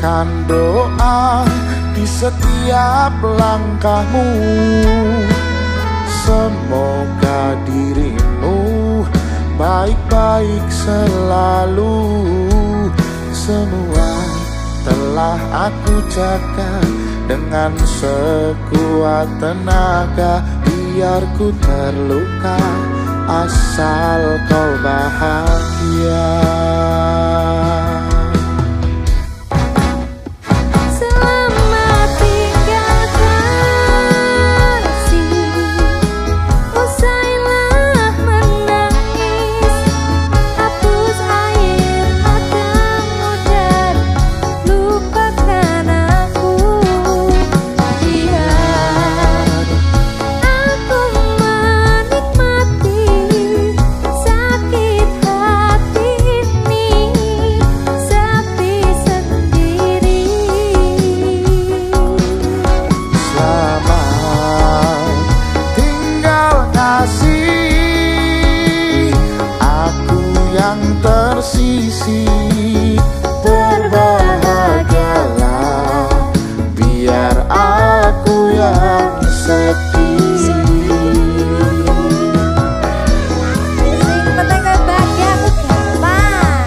kirimkan doa di setiap langkahmu. Semoga dirimu baik-baik selalu. Semua telah aku jaga dengan sekuat tenaga. Biar ku terluka asal kau bahagia. Tersisi, berbahagialah, biar aku yang sedih. Sing penting bahagia aku gampang.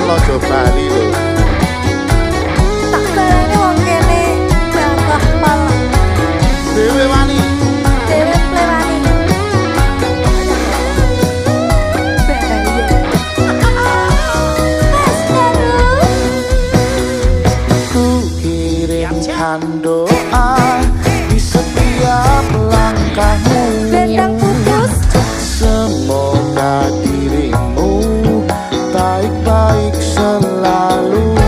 Lojo Bali lho. Tak baleni wong kene gagah malah. Dewe wani. Dewe plewani. Ku kirimkan doa di setiap langkahmu. Bentang putus. Semoga dirimu baik-baik selalu.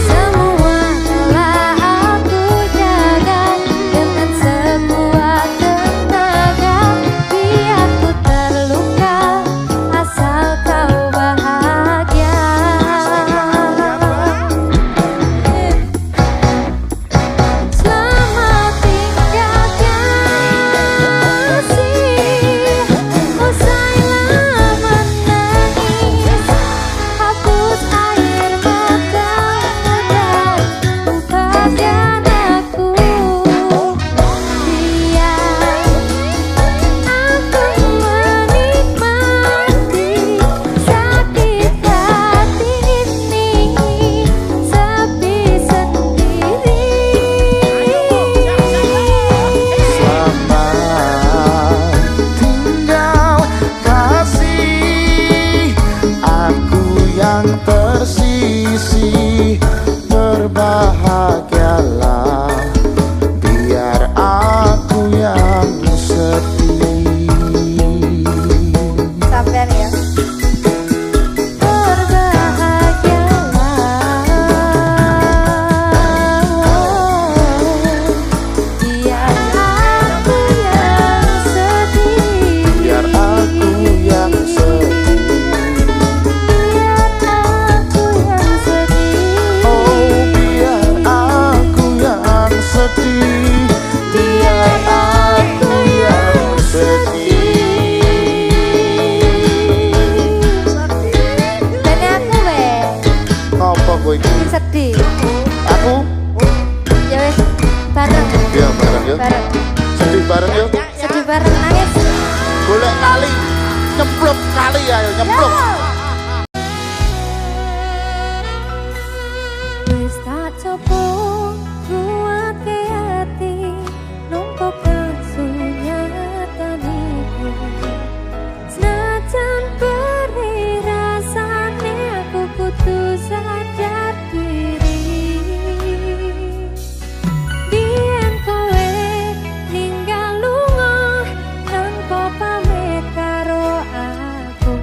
Semua telah aku jaga dengan sekuat tenaga. Biar ku terluka asal kau bahagia. Selamat tinggal kasih, usailah menangis. Hapus air matamu dan lupakan aku. Biar aku menikmati sakit hati ini sepi sendiri. Selamat tinggal kasih, aku yang tersisi. Berbahagialah, biar aku yang sedih. Sampean ya. Biar aku yang sedih. Oh, biar aku yang sedih. Biar aku yang sedih. Apa kowe iki? Sedih. Aku? Ya wes, bareng. Ya bareng ya. Bareng. Sedih bareng ya. Sedih bareng nangis. Golek kali, nyemplung kali ayo nyemplung. Wis tak coba kuatke ati numpuk kasunyatan iku. Senajan beri rasane aku kudu sadar diri. Biyen kowe ninggal lunga tanpa pamit karo aku.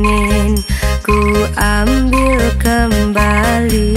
ingin ku ambil kembali.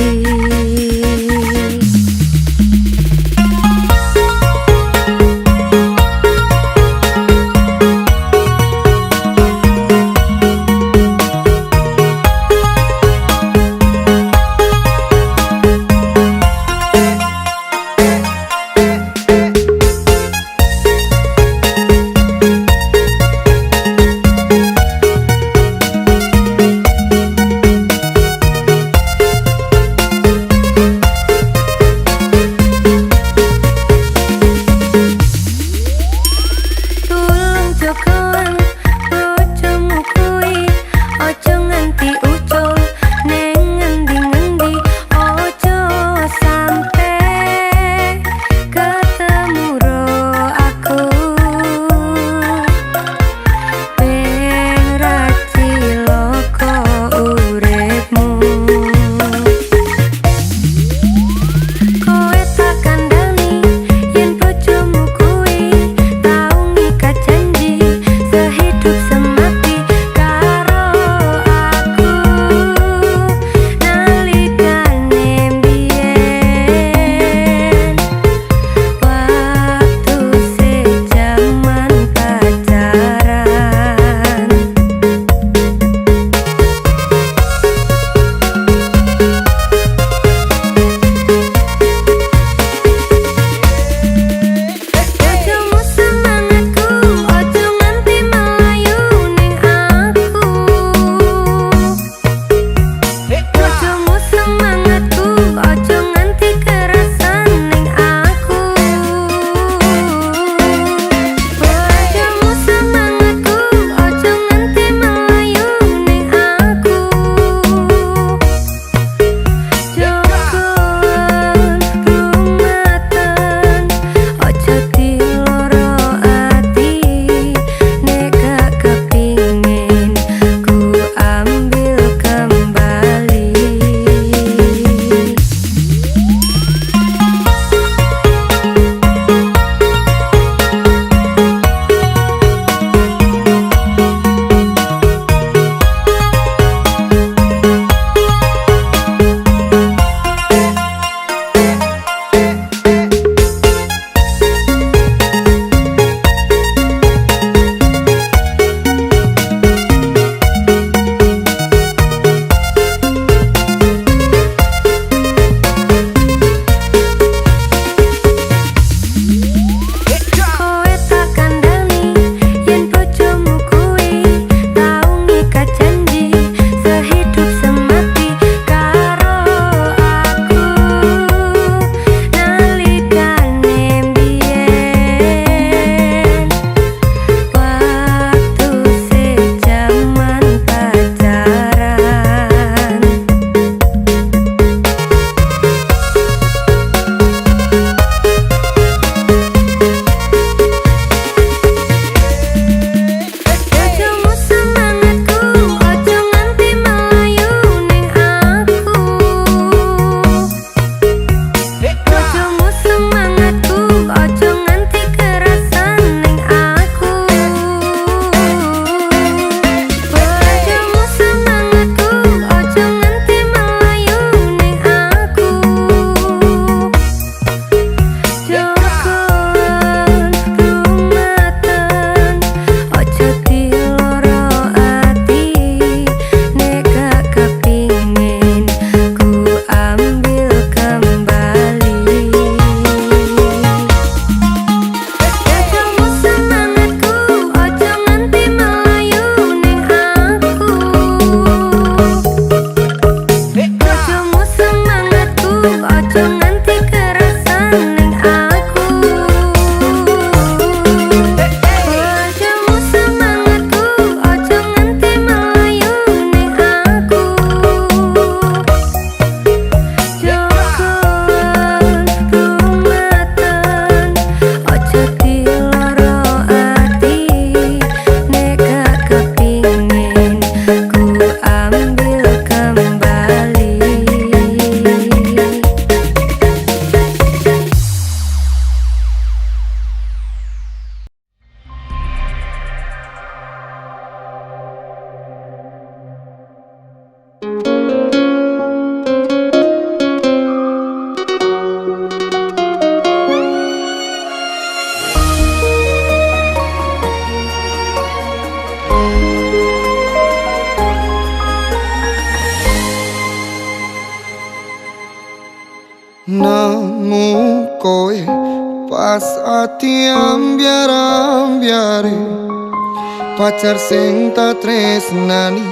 pacar sing tak tresnani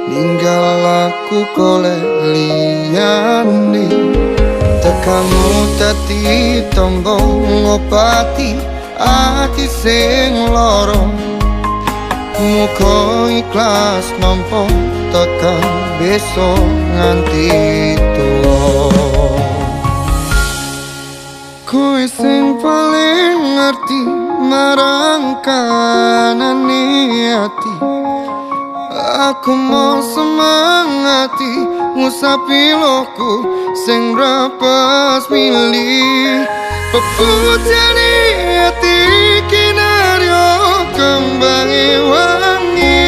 ninggal aku golek liyane. Tekamu dadi tombo ngobati ati sing loro. Muga ikhlas nampa tekan besok nganti tuwa. Kowe sing paling ngerti marang kanane ati. Aku mau semangati ngusapi loku sing rapes milih. Pepujane ati kinaryo kembangi wangi.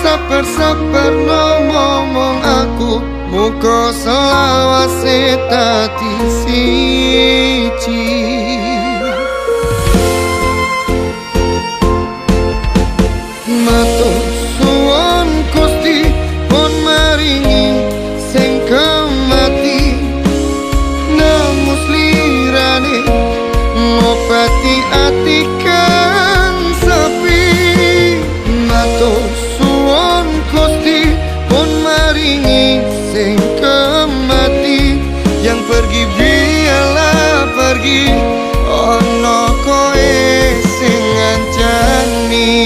Sabar-sabar ngomong aku muga selawase dadi siji. Matur suwun Gusti pun maringi sing kemati. Namus lirane ngobati ati kang sepi. Matur suwun Gusti pun maringi sing kemati. Yang pergi biarlah pergi, ono koe sing ngancani.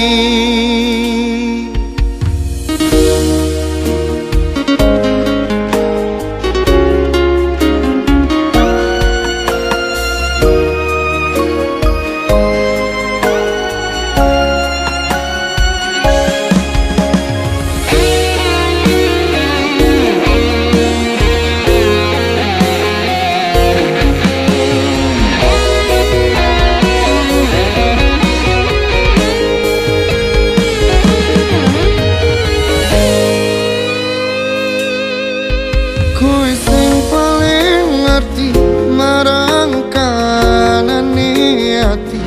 Kowe sing paling ngerti marang kanane ati.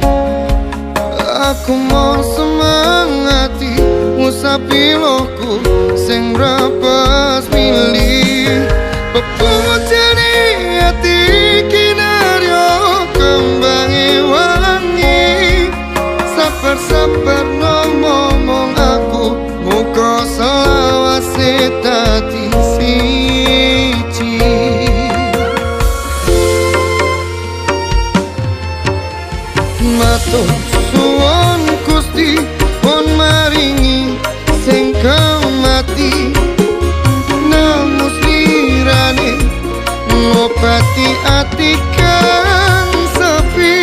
Aku mau semangati ngusapi loku sing rapes milih. Pepujane ati kinaryo kembangi wangi. Sabar-sabar ngomong aku muga selawase dadi siji. Matur suwun Gusti pun maringi sing kemati. Namus lirane ngobati ati kang sepi.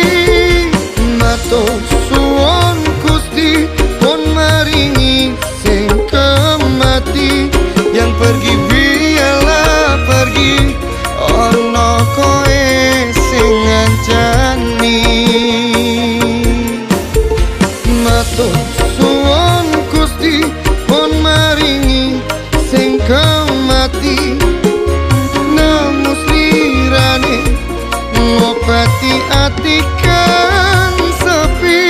Matur suwun Gusti pun maringi sing kemati. Yang pergi biarlah pergi, ono koe sing ngancani. Matur suwun Gusti pun maringi sing kemati. Namus lirane ngobati ati kang sepi.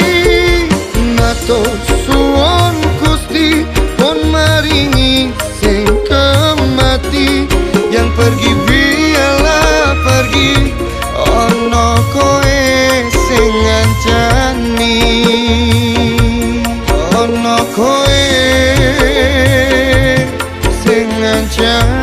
Matur suwun Gusti pun maringi sing kemati. Yang pergi biarlah pergi, ono koe sing ngancani. Ono koe sing ngancani.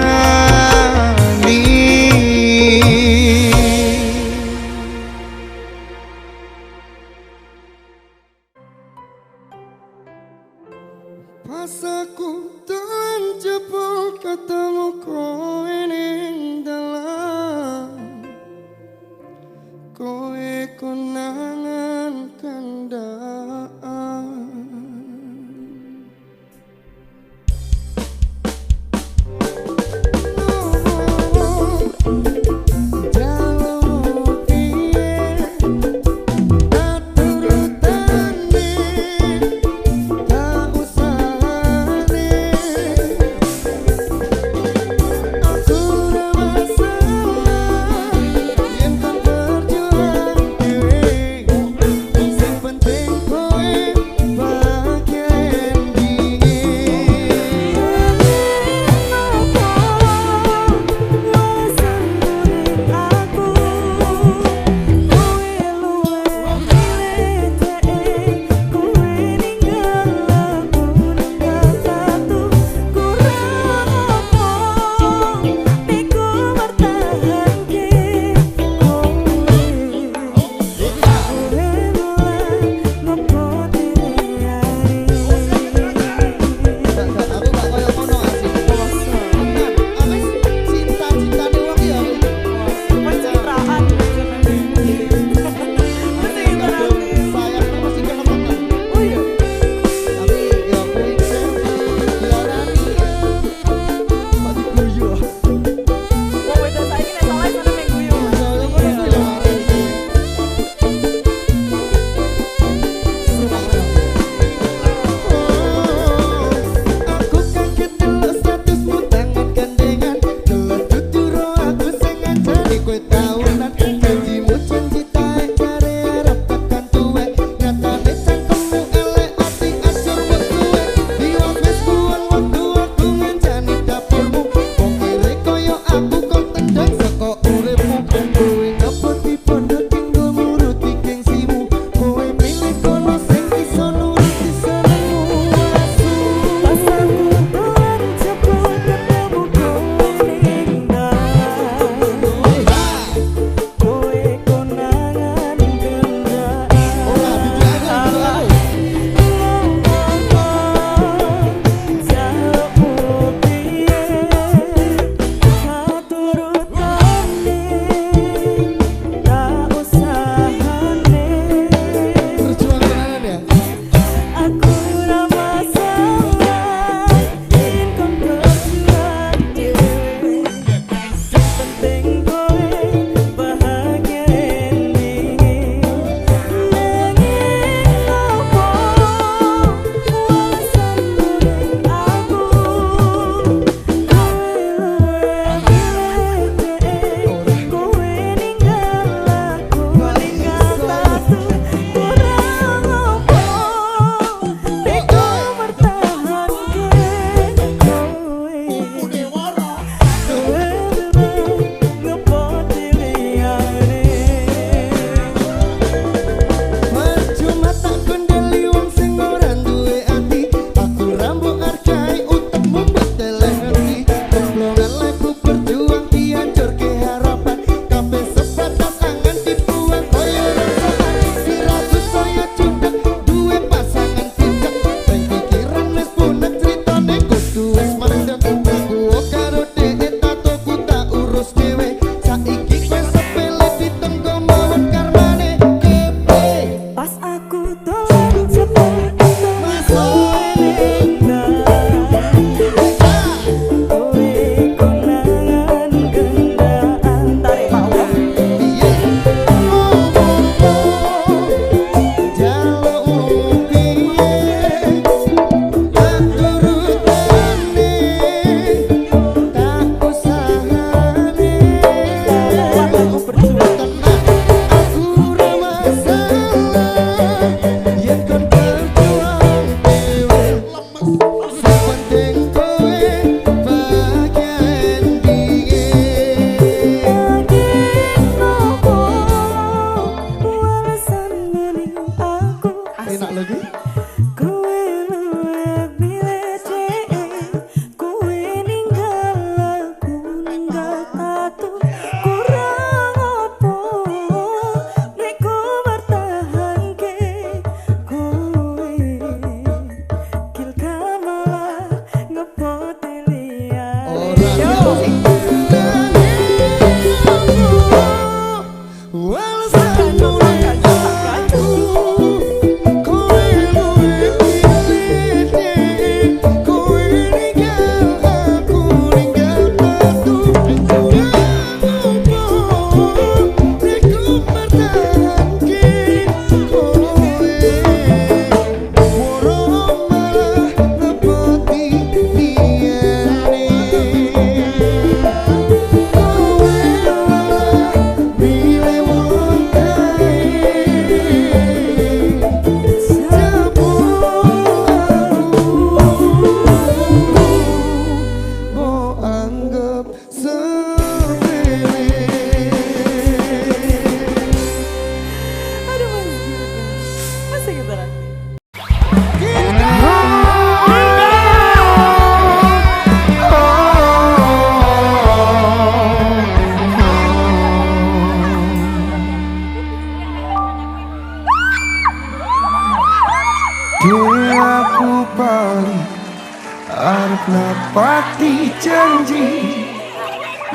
pati janji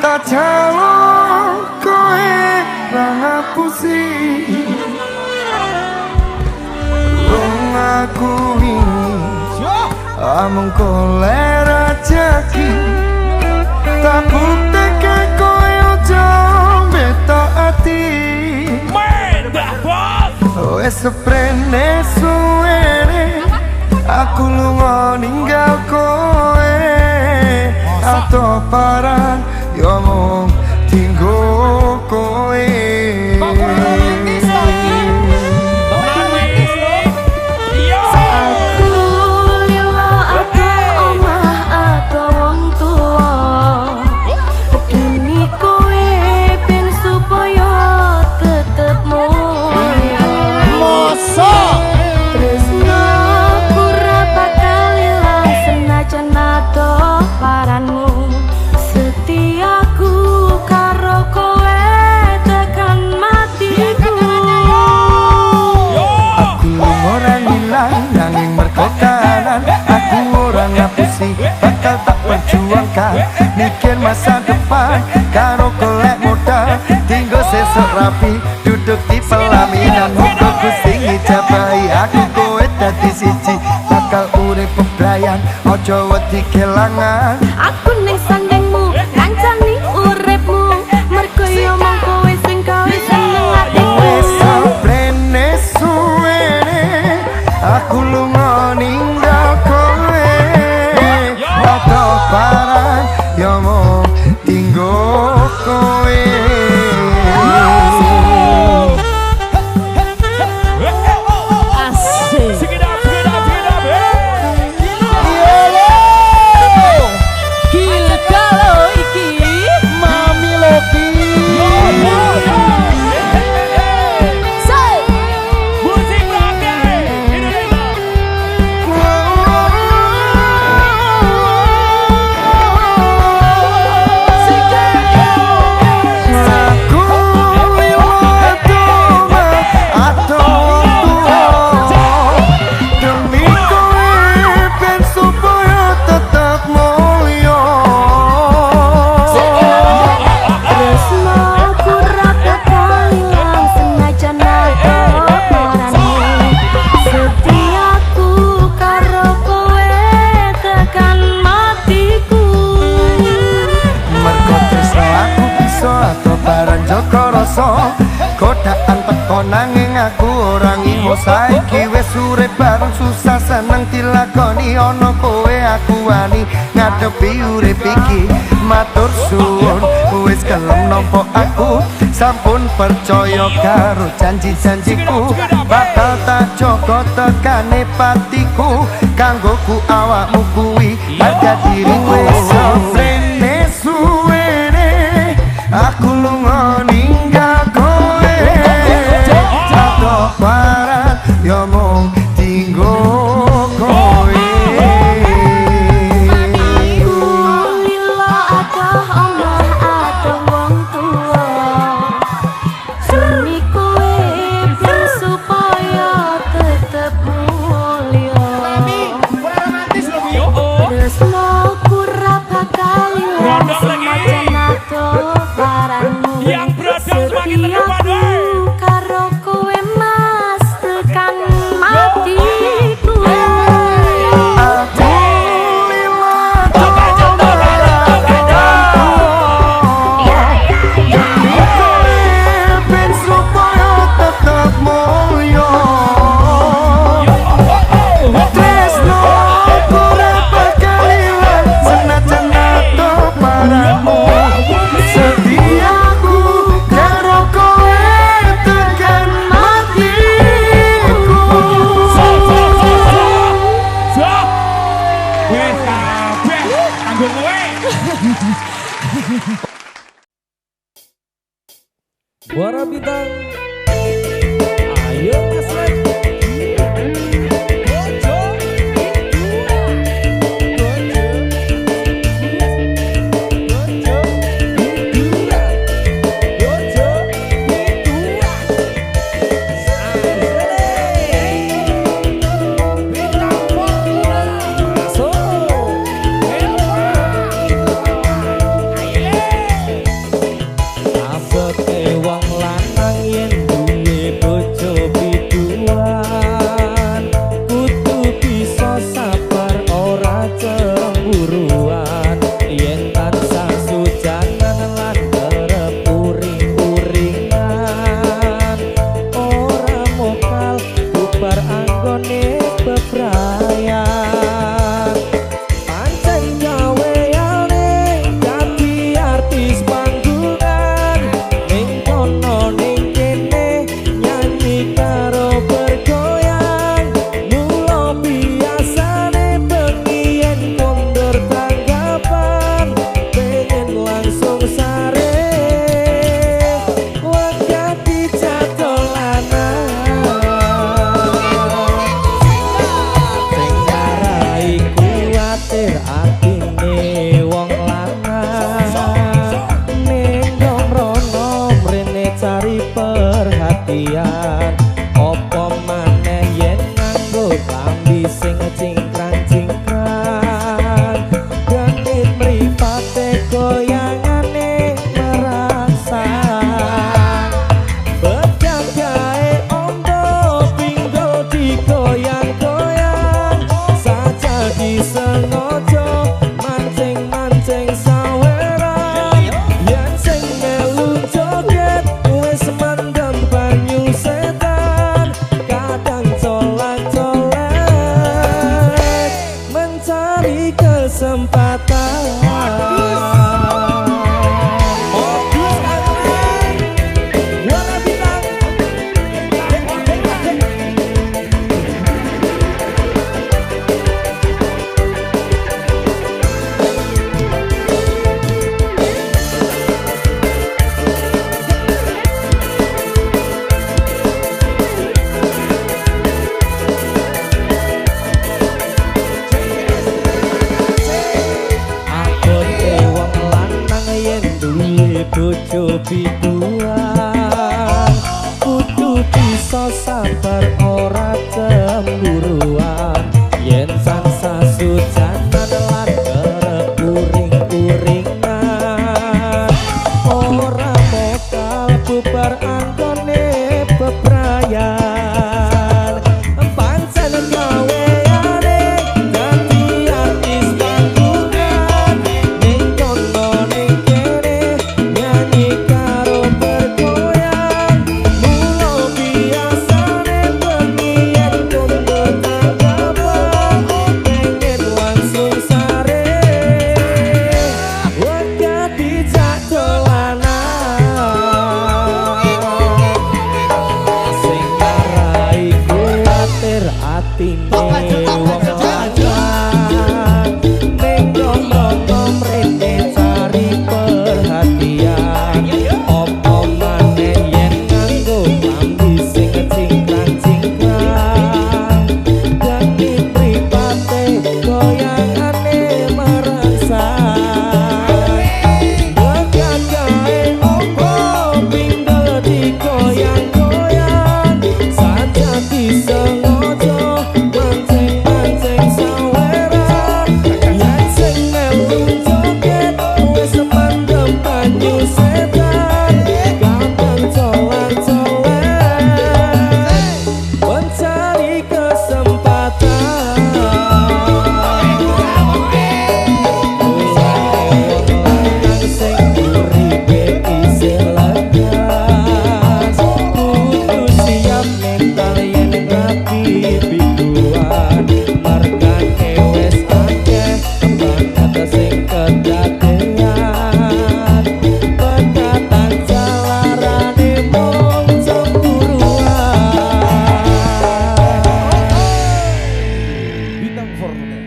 tak calon kowe ra ngapusi wong aku ini amung golek rejeki tak buktikan kowe ojo beto ati wes seprene suwene aku lunga ninggal kowe atau parang yo mung tinggo kowe bakal tak perjuangkan mikir masa depan karo golek modal tinggal sesok rapi duduk di pelaminan muka Gusti ngijabahi aku kowe dadi siji bakal urip bebrayan ojo wedi kelangan aku ning sandingmu ngancani uripmu mergo yo mung kowe sing gawe seneng atiku wis sabrene suwene aku lunga ninggal kowe atau parang yo mung tinggo kowe godaan teko nanging aku ora ngimu saiki wis urip bareng susah seneng dilakoni ana kowe aku wani ngadepi urip iki matur suwun wis kelem nampa aku sampun percaya karo janji-janjiku bakal tak jaga tekane patiku kanggo ku awakmu kuwi harga diriku rene suwene aku lunga ninggal kowe atau parang yo mung tinggo kowe lila akeh omah akeh wong tuwa seni kowe ben supaya tetep mulya tresno ora bakal ilang semajan ato paranmu yang beradab semakin terdepan karo kowe mas tekan matiku Suara bintang, ayo mas lagi. Bintang Formula, masuk. bojo biduan kudu bisa sabar ora cemburuan yen sansa sujanan lan kerep uring-uringan ora bakal bubar anggone bebrayan pancen gaweane dadi artis panggungan ning kono ning kene nyanyi karo bergoyang mulo biasane bengi yen kumpul tanggapan pengen langsung sare wajah dijak dolanan sing ngarai kuatir atine wong lanang ning kono mrene cari perhatian opo maneh yen nganggo klambi sing cingkrang-cingkrang dadi mripate goyangane merangsang gagahe opo pindel digoyang-goyang saja disengaja mancing-mancing saweran yen sing melu joget wis mandem banyu setan gampang colan-colan mencari kesempatan lanang sing uripe isih legas kudu siap mental yen rapi biduan margane wis akeh banget sing kedadean bekatan jalarane mung cemburuan bintang formula.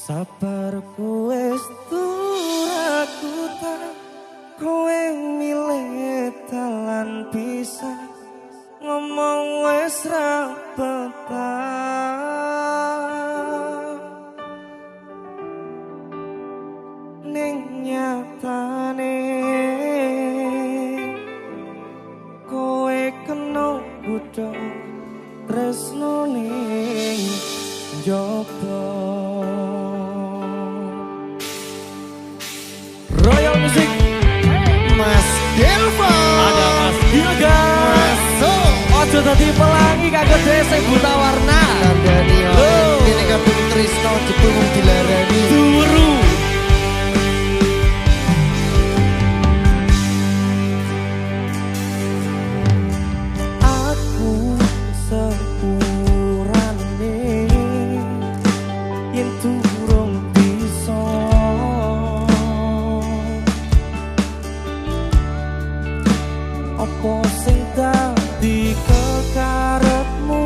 Sabarku wis turaku tak kowe milih dalan pisah ngomong wis ra betah ning nyatane kowe kena kudu tresno ning njaba. Royal Music Mas Delva ada Mas Gilga masuk ojo dadi pelangi kagak desa buta warna Kandani Loh. ini kabung Trisno jebul dilarani turu aku sepurane yen turung bisa apa sing dadi kekarepmu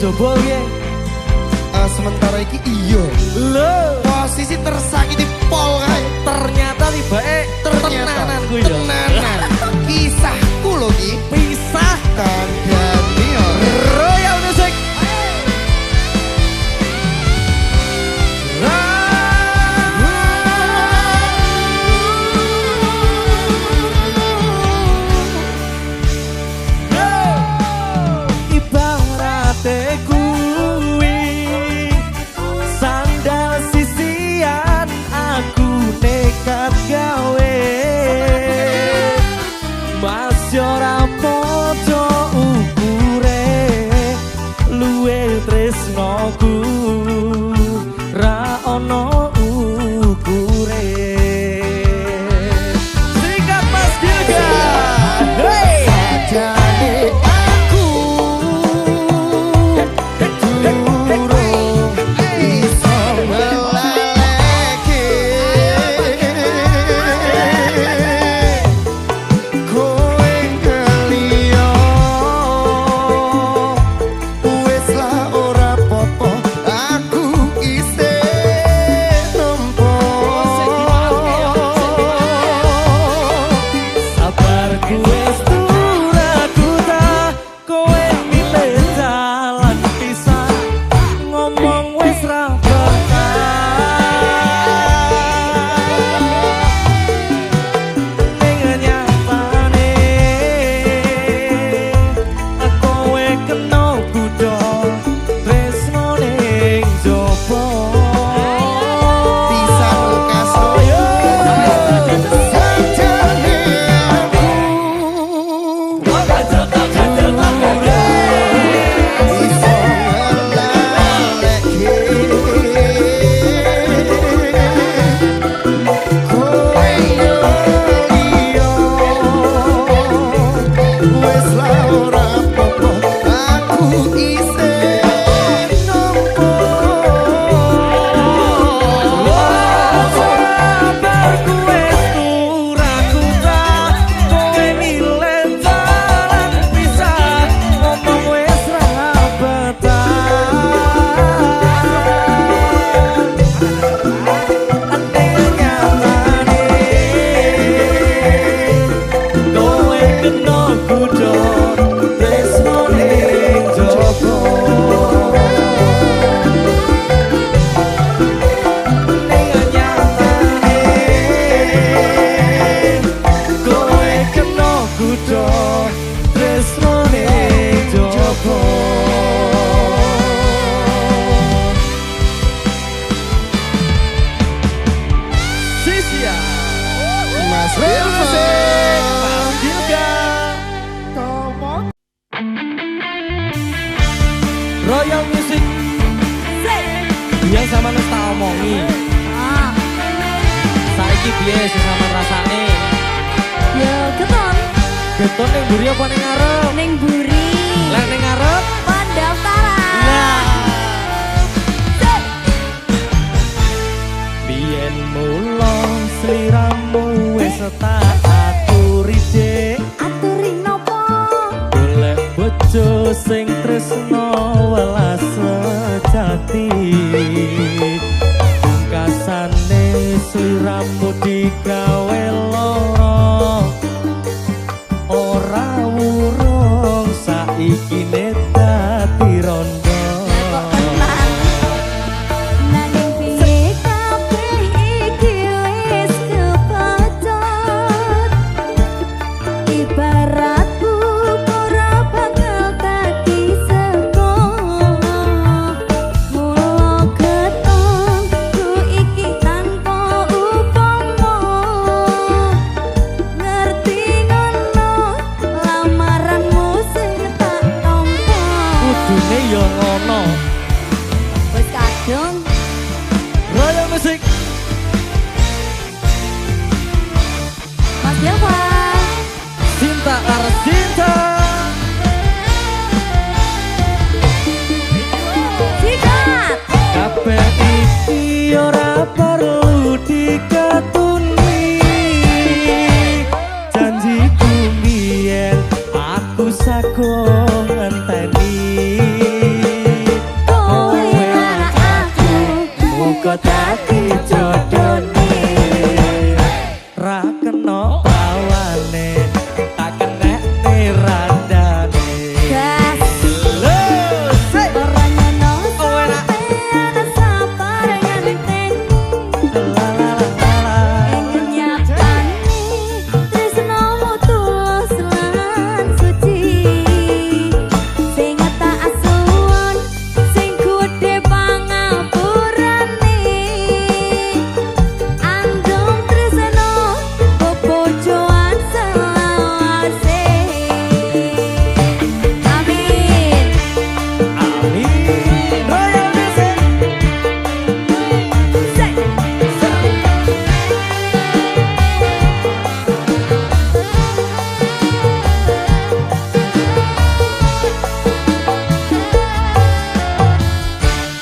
coba piye? Sementara iki iya. Lho, Posisi tersakiti pol kae. ternyata tibake tenanan ku ya. Tenanan. Kisahku lho ki. Pisah Kandhani Royal Music. Ibarate kuwi sandal sisian aku nekat gawe Mas ora padha ukure luwe tresnoku ra ono ukure Sikat Mas Gilga hey Sajane aku durung iso ngeleke kowe keliyo wis lah ora popo aku isih nempo sabarku wis turaku ta kowe milih jalan pisah ngomong wis ra ning nyatane kowe kena kudo tresno ning jopo pisan kasoyo sajane aku iso ngeleke kowe yo wis lah ora apa-apa aku isih nampa sabarku wis turaku ta kowe milih jalan pisah ngomong wis ra kowe kena kudo tresno ning jopo ning nyatane kowe kena kudo tresno ning jopo Sisia Mas Royal Music Wilson. Mas Gilga Royal Music biar sama nus tak omongi saiki piye sih sama rasane Ya keton geton ning mburi apa ning ngarep ning buri lek ning ngarep pendaftaran. lah biyen mulo sliramu wis tak aturi dek Aturi nopo? golek bojo sing tresno welas sejati pungkasane sliramu digawe loro ora wurung saiki dadi rondo Tenang. Nanging piye kabeh iki wis kepacet. Ibarat buku ora bakal dadi sego. Mula keton ku iki tanpa upama. Ngerti ngono lamaranmu sing tak tampa. kudune yo ngono Wis kadung Royal Music Mas Dewa. cinta karo cinta Sikat. kabeh iki ora perlu dikatuni janjiku biyen aku sago ngenteni muga dadi jodone ra kena bawane tak kenekne randane Gas lho sik orangnya no sampean sabar ngenteni la la la la ingin nyapani tresnomu tulus lan suci sing tak asuwon sing kude pangapurane andung tresno bobojoan selawase amin amin royal music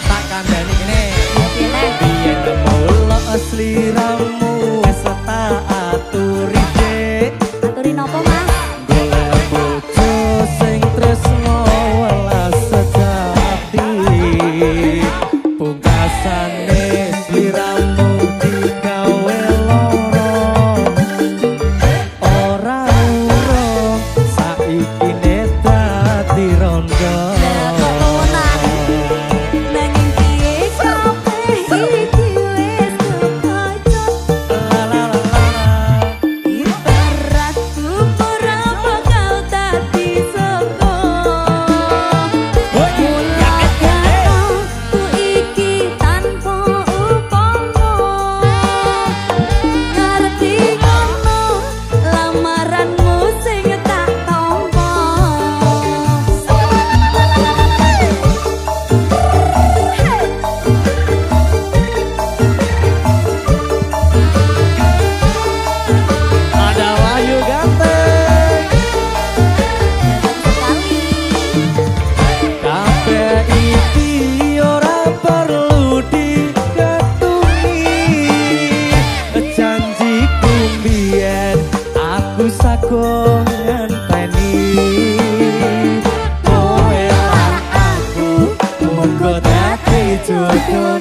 tak kandhani kene biyen mulo sliramu wis tak aturi dik aturin apa mas golek bojo sing tresno welas sejati pungkasane sliramu digawe loro ora urung saiki ne dadi rondo nanging piye kabeh iki wis kepacut la la la la ibaratku ora bakal dadi saka ku iki tanpa upama ngerti ngono lamaranmu sing tak tampa ada Wahyu ganteng kabeh iki ora perlu diketuni janjiku mbiyen aku sago ngenteni kowe lan aku muga dadi jodoh